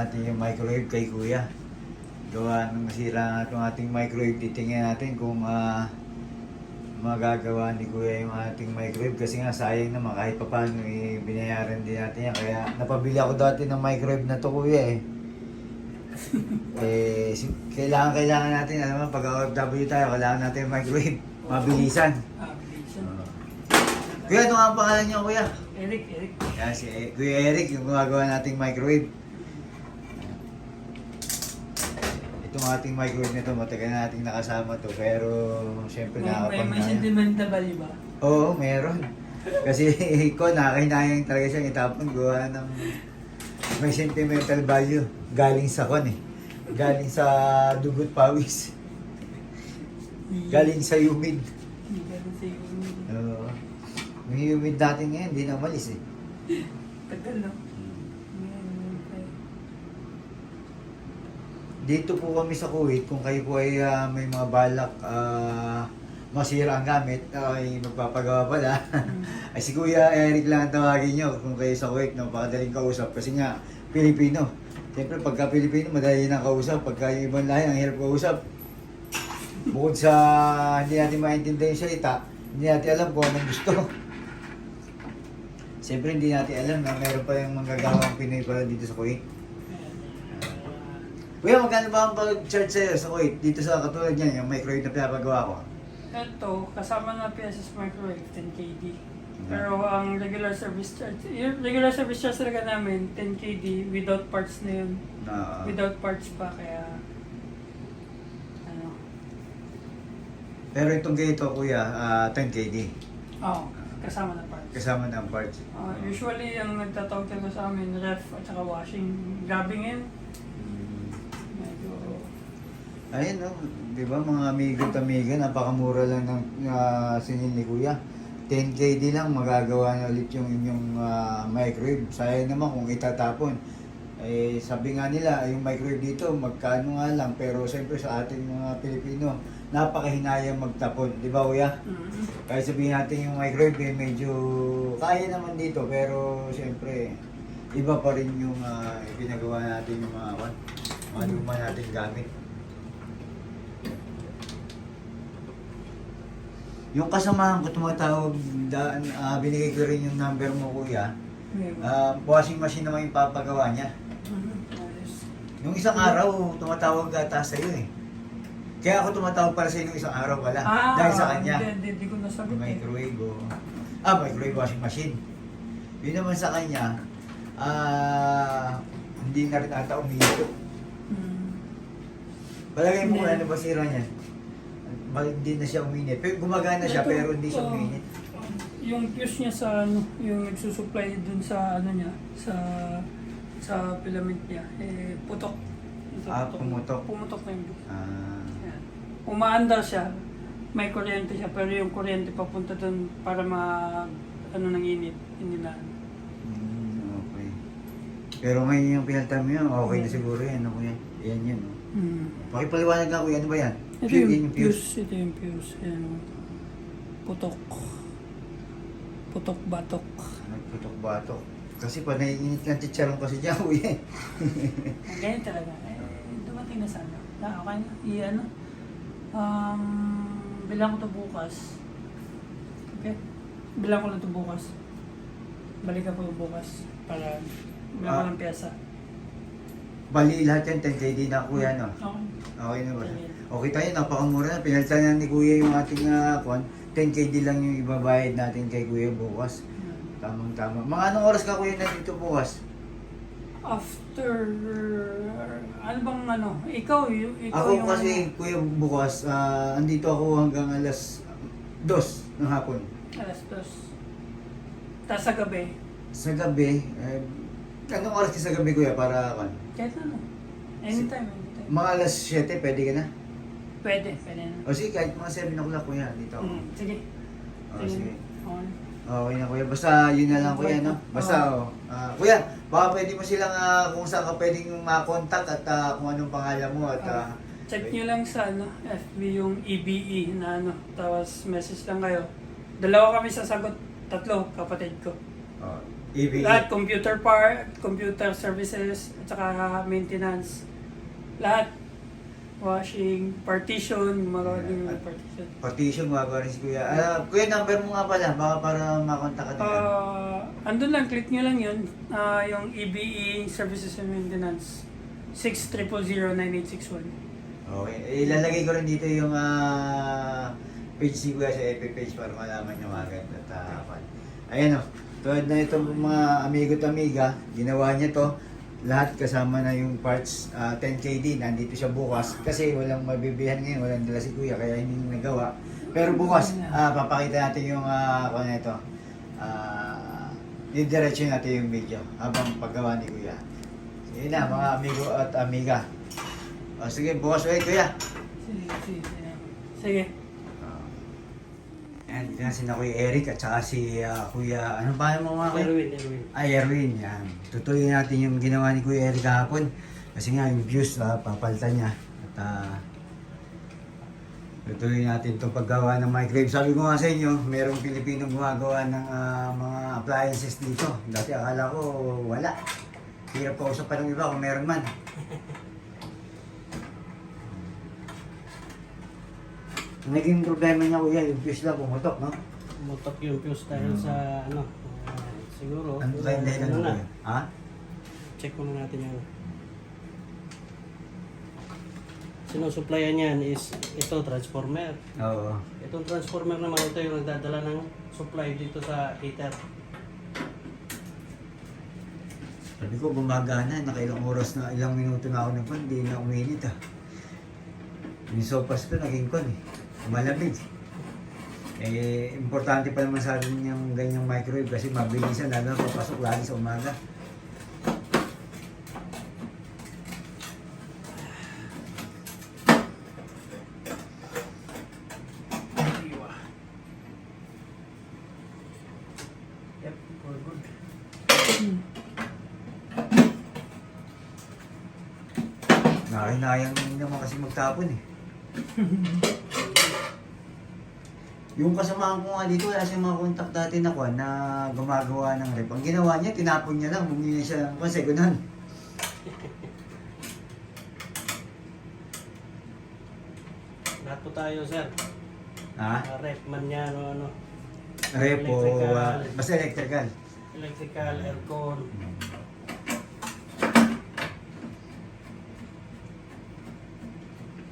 natin yung microwave kay Kuya. Gawa ng nasira nga itong ating microwave. Titingnan natin kung magagawa ni Kuya yung ating microwave. Kasi nga sayang naman kahit pa paano binayaran din natin yan. Kaya napabili ako dati ng microwave na to Kuya kailangan natin, alam mo, pag OFW tayo, kailangan natin yung microwave. Mabilisan. Kuya, ano nga ang pangalan niyo, Kuya? Eric. Yan, si Kuya Eric, yung gumagawa nating microwave. Itong ating microwave nito, matagal na nating nakasama to, pero siyempre May sentimental value ba? Oo, meron. Kasi ko, nakahinayang talaga siyang itapon, gawa ng may sentimental value. Galing sa galing sa dugot pawis. Galing sa humid. Galing sa humid. Oo. Yung humid natin ngayon, hindi na umalis Tagal no? Dito po kami sa Kuwait, kung kayo po ay may mga balak masira ang gamit, ay magpapagawa pala. Ay si Kuya Eric lang ang tawagin nyo kung kayo sa Kuwait, napakadaling kausap. Kasi nga, Pilipino. Siyempre, pagka Pilipino, madali na kausap. Pagka yung ibang lahi, ang hirap kausap. Bukod sa hindi natin maintindihan yung salita, hindi natin alam kung anong gusto. Siyempre, hindi natin alam na meron pa yung manggagawang Pinoy pala dito sa Kuwait. Kuya, magkano ba ang pag-charge sa'yo sa Kuwait? Dito sa katulad niyan, yung microwave na pinapagawa ko. Ito, kasama na PSS microwave, 10 KD. Pero ang regular service charge, yung regular service charge talaga namin, 10 KD, without parts na yun. Without parts pa, kaya... ano. Pero itong ganito, Kuya, 10 KD. Oo, kasama na parts. Kasama na ang parts. Usually, ang nagtatawag talaga sa amin, ref at saka washing. Grabe ngayon. Medyo... Ayun, no? Di ba mga amigo at amiga, napakamura lang ng singil ni Kuya. 10 KD lang, magagawa na ulit yung inyong microwave. Sayang naman kung itatapon. Eh, sabi nga nila, yung microwave dito, magkano nga lang. Pero siyempre sa ating mga Pilipino, napakahinayang magtapon. Di ba, Kuya? Kaya sabihin natin yung microwave, medyo kaya naman dito. Pero siyempre, iba pa rin yung ginagawa natin yung mga luma natin gamit. Yung kasamahan ko tumatawag, binigay ko rin yung number mo, Kuya. Washing machine naman yung papagawa niya. Yung isang araw, tumatawag ata sa'yo Kaya ako tumatawag para sa'yo yung isang araw pala. Dahil sa kanya. Hindi ko nasagot Microwave microwave washing machine. Yun naman sa kanya, hindi na rin ata umiikot. Palagay mo kung ano ba sira niya. Hindi na siya uminit. Pero gumagana siya pero hindi siya uminit. Yung fuse niya sa yung nagsusupply dun sa niya, sa filament niya, putok. Pumutok. Pumutok na yung fuse. Yan. Umaandar siya, may kuryente siya, pero yung kuryente papunta dun para ng init, hindi na. Okay. Pero ngayon yung pinalta mo yun, okay na siguro yan, Kuya. Yan yun. Pakipaliwanag nga, Kuya, ano ba yan? Ito yung fuse. Ito yung fuse. Yan. Putok. Putok-batok. Nagputok-batok. Kasi pa naiinit ng chicharon kasi dyan, Kuya. Ganyan talaga. Dumating na sana. Okay na. Bilang ko to bukas. Okay? Bilang ko lang to bukas. Balik ako bukas para bilang ko ng pyesa. Bali lahat yan, 10 KD na, Kuya, no? Okay. Okay na ba? Okay tayo, napakamura na. Pinalitan na ni Kuya yung ating 10 KD lang yung ibabayad natin kay Kuya bukas. Tamang-tama. Mga anong oras ka, Kuya, na dito bukas? After... Ano bang Ikaw Ako yung kasi, Kuya, bukas, andito ako hanggang alas 2 ng hapon. Alas 2. Tapos sa gabi. Sa gabi, anong oras ka sa gabi, Kuya, para Kahit anytime. mga alas 7, pwede ka na? Pwede na. O sige, kahit mga 7 o'clock, Kuya, dito ako. Sige. Sige. Okay. Okay na, Kuya. Basta yun na lang, Kuya, no? Basta, Kuya, baka pwede mo silang kung saan ka pwedeng makontak at kung anong pangalan mo at check nyo lang sa FB yung EBE na tapos message lang kayo. 2 kami sasagot, 3 kapatid ko. Oh, EBE. Lahat, computer services, at saka maintenance. Lahat. Washing, partition, gumagawa din ng partition. Partition, gumagawa rin si Kuya. Kuya, number mo nga pala, baka para makontak ka nila. Andun lang, click nyo lang yun. Yung EBE Services and Maintenance. 6000961. Okay, ilalagay ko rin dito yung page ni Kuya sa FB page para malaman nyo agad. At, ayan o, tulad na itong mga amigo at amiga, ginawa niya to. Lahat kasama na yung parts 10KD, nandito siya bukas kasi walang mabibihan ngayon, walang dala si Kuya kaya hindi nagawa. Pero bukas, papakita natin yung kung ano ito. Didiretso natin yung video habang paggawa ni Kuya. Sige na mga amigo at amiga. Sige, bukas ulit Kuya. Sige. Ayan, dito na si Kuya Eric at saka si Kuya, ano ba mo mga Kuya? Erwin. Erwin, yan. Tutuloy natin yung ginawa ni Kuya Eric kahapon. Kasi nga yung views, papalitan niya. At tutuloy natin itong paggawa ng microwave. Sabi ko nga sa inyo, merong Pilipinong gumagawa ng mga appliances dito. Dati akala ko wala. Hirap pa usap pa ng iba kung meron man. Naging problema niya Kuya, yung fuse lang pumutok, no? Mutok yung fuse dahil sa siguro. Ano ba yung dahilan ano mo na? Kuya? Ha? Check muna natin yung sinusupplyan niyan is ito transformer. Oo. Itong transformer naman ito yung nagdadala ng supply dito sa heater. Sabi ko, gumagana. Nakailang oras na, ilang minuto na ako nagpan, hindi na uminit Yung sopas ko, naging kon malamig. Importante pa naman sa atin yung ganyang microwave kasi mabilisan, lalo na papasok lagi sa umaga. Yep, all good. Nakahinayang naman kasi magtapon Yung kasamahan ko nga dito, wala siyang mga contact dati na kuwan na gumagawa ng rep. Ang ginawa niya, tinapon niya lang, bumili siya ng segunan. Lahat po tayo, sir. Ha? Rep man yan o ano. Rep o Electrical. basta electrical. Electrical, aircon.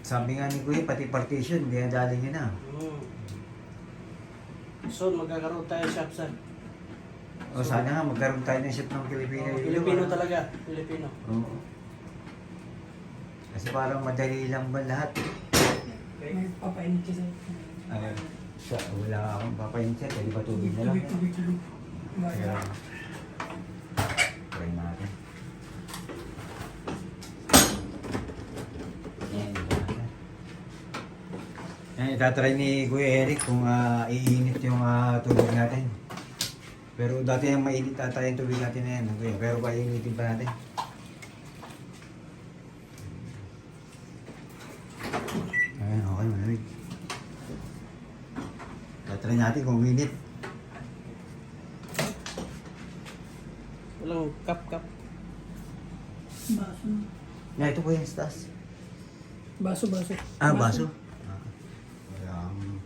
Sabi nga ni Kuya, pati partition, dinadali niya na. So, magkakaroon tayo shop, sir. O sana nga, magkaroon tayo ng ship ng Pilipino. Filipino talaga. Filipino. Oo. Kasi parang madali lang ba lahat? May papainit kasi. Ay, wala akong papayin siya, pwede ba tubig na lang? Tubig. Kaya, try natin. Yan, itatry ni Kuya Eric kung iinit yung tubig natin. Pero dati yung mainit ata yung tubig natin na yan, Kuya. Pero painitin pa natin. Ayan, okay, malamig. Itatry natin kung uminit. Walang cup. Baso. Yan, ito po yung stas. Baso. Baso? Wala akong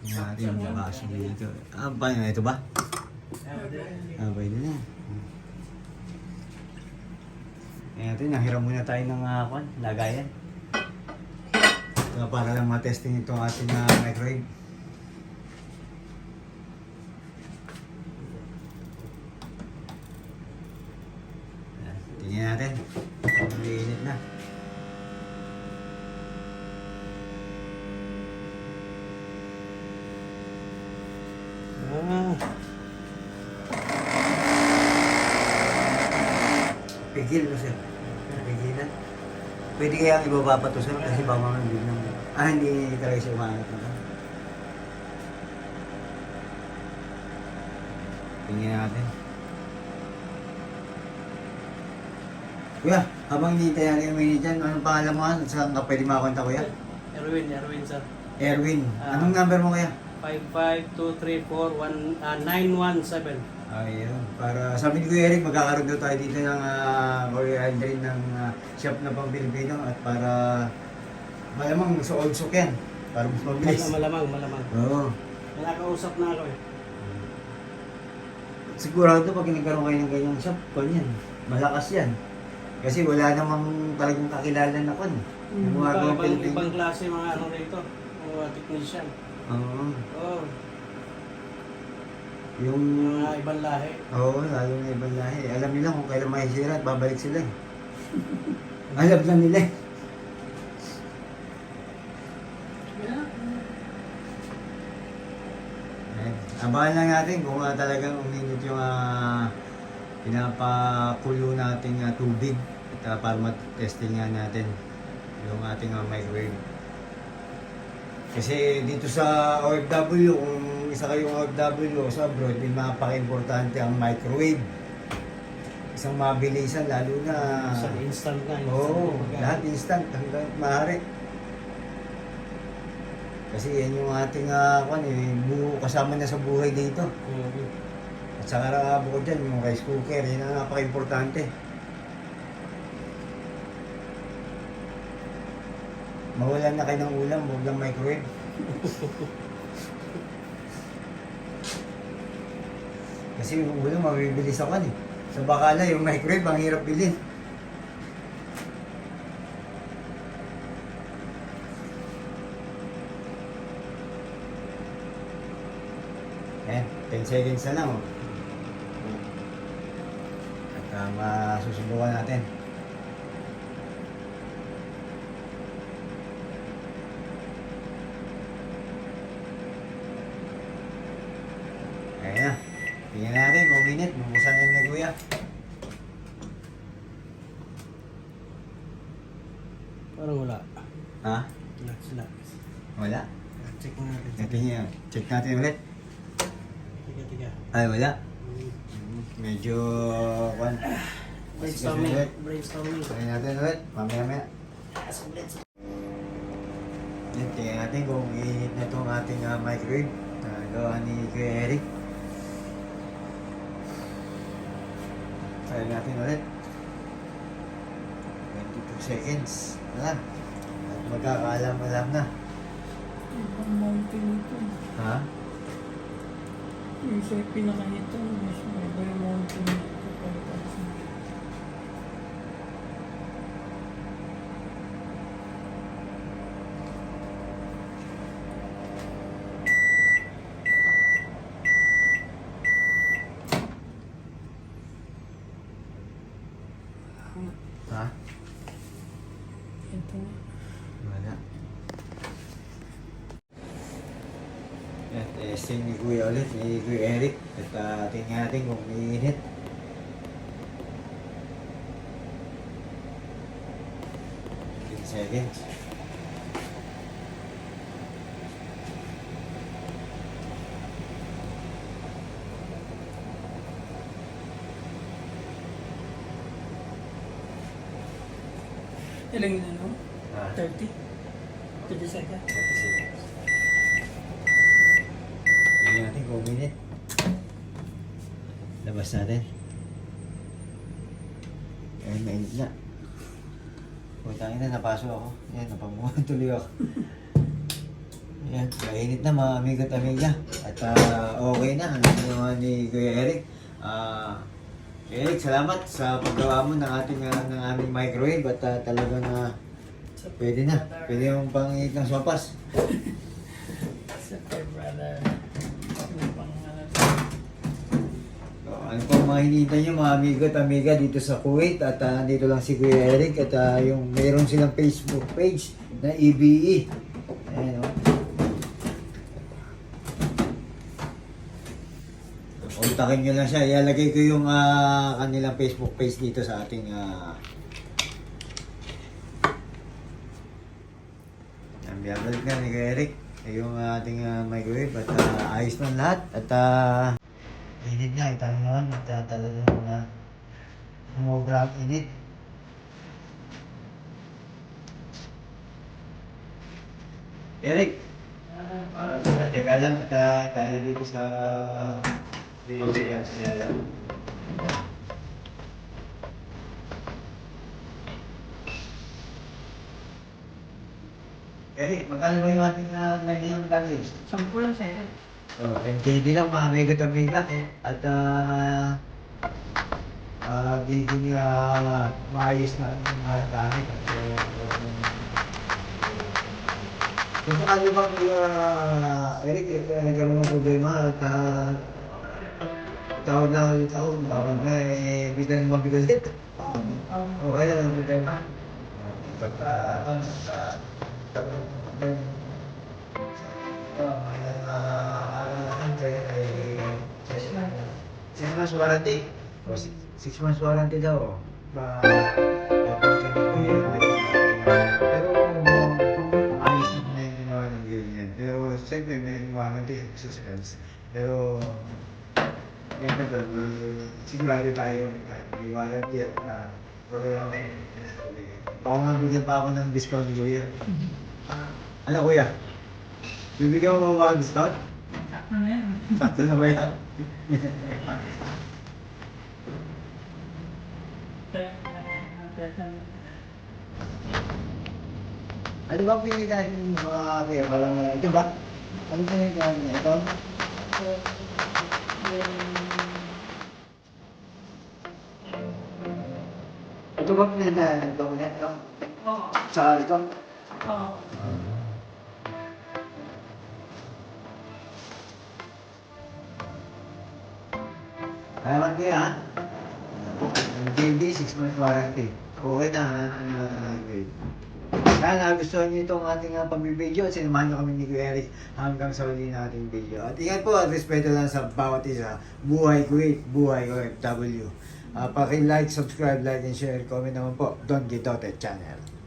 natin yung baso dito. Paano na ito ba? Pwede na. Ayan natin, nahiram muna tayo ng lagayan. Para lang matesting itong ating microwave. Tingnan natin. Mainit na. Pigil mo sir. Pigilan. Pwede kaya ibaba pa to sir kasi baka mga biglang hindi talaga siya umangat na. Tingnan natin. Kuya, habang hinihintay natin yung minute dyan, anong pangalan mo? Saan ka pwede makakonta kuya? Erwin, sir. Erwin. Anong number mo kuya? 55234-9117. Ayun. Para sabi ni Kuya Eric, magkakaroon daw tayo dito ng coriander ng shop na pang Pilipino at para malamang sa old sock yan. Para mas mabilis. Malamang. Oo. Nakakausap na ako eh. Sigurado pag nagkaroon kayo ng ganyang shop, yan. Malakas yan. Kasi wala namang talagang kakilala na kon. Yung mga gawang Pilipino. Ibang klase mga ano rito, mga technician. Oo. Oo, Yung... mga ibang lahi. Oo, lalo na ibang lahi. Alam nila kung kailan mahisira at babalik sila eh. Alam na nila eh. Yeah. Ayan. Abangan lang natin kung talagang uminit yung pinapakulo nating tubig at para matesting nga natin yung ating microwave. Kasi dito sa OFW, kung isa kayong OFW sa abroad, napaka-importante ang microwave. Isang mabilisan, lalo na... Isang instant na. Oo, lahat instant hanggang maaari. Kasi yan yung ating kasama na sa buhay dito. At saka bukod dyan, yung rice cooker, yun ang napaka-importante. Mawalan na kayo ng ulam, huwag lang microwave. Kasi yung ulam, mabibilis ako eh. Sa bakala, yung microwave, ang hirap bilhin. Ayan, 10 seconds na lang. Oh. At masusubukan natin. Ayan na. Tingnan natin kung minute. Bubuksan na ni Kuya. Parang wala. Ha? Wala sila. Wala? Check mo natin. Tingnan. Check natin ulit. Tiga. Ay, wala. Medyo... Brainstorming. Try natin ulit. Mamaya-maya. Yan, tingnan natin kung iinit na itong ating microwave na gawa ni Kuya Eric. Try natin ulit. 22 seconds. Wala. At magkakaalam-alam na. Ibang mountain ito. Ha? Yung sa pinaka-hito, mas may iba yung mountain ito. Ha? Ito. Wala. At testing ni Kuya ulit, ni Kuya Eric. At tingnan natin kung iinit. Seconds. Ilang yun ano? Ah, 30? 30 seconds? 30 seconds. Tingnan natin kung minute. Labas natin. Ayun, mainit na. Putangin na, napasok ako. Yan, napamuhan tuloy ako. Yan, mainit na mga amigo't amiga. At okay na, ang ginawa ni Kuya Eric. Eric, salamat sa paggawa mo ng aming microwave at talagang pwede na. Pwede yung pang-init ng sopas. Super brother. Ano pang So, ano po mga hinihintay nyo mga amigo at amiga dito sa Kuwait at nandito lang si Kuya Eric at yung mayroon silang Facebook page na EBE. Ayan o. Kontakin nyo lang siya. Ilalagay ko yung kanilang Facebook page dito sa ating biyabalik na ni Kuya Eric. Yung ating microwave at ayos na lahat at init nga, ito naman at talagang umugrang init. Eric! Teka lang, tayo dito sa Hindi yan siya. Eh, magkano ba yung ating naging damage? 10 lang sir. Oh, hindi lang mga megat at giging maayos na ang mga gamit. Kung ano bang Eric, nagkaroon ng problema at taon na ulit taon, bawang na bitan mabigalit. Okay na lang problema. Six months warranty. 6 months warranty daw. Pero ayos na yung ginawa ng ganyan. Pero siyempre may warranty suspense. Pero yun na ba, sigurado tayo may warranty at baka nga bigyan pa ako ng discount kuya. Ano kuya? Bibigyan mo ba ng discount? Ano yan? Sakto na ba yan? Ano ba pinagaling ng mga kaya parang ito ba? Ano pinagaling niya? Ito? Ito ba pinagaling ito? Ito? Oo. Sa ito? Oo. Kaya kaya ha? JD, 6 months warranty. Okay na ha? Sana nagustuhan niyo itong ating pambibideo at sinamahan niyo kami ni Kuya Eric hanggang sa huli nating video. At ingat po at respeto lang sa bawat isa. Buhay Kuwait, buhay OFW. Paki-like, subscribe, like, and share. Comment naman po. Don Gitote Channel.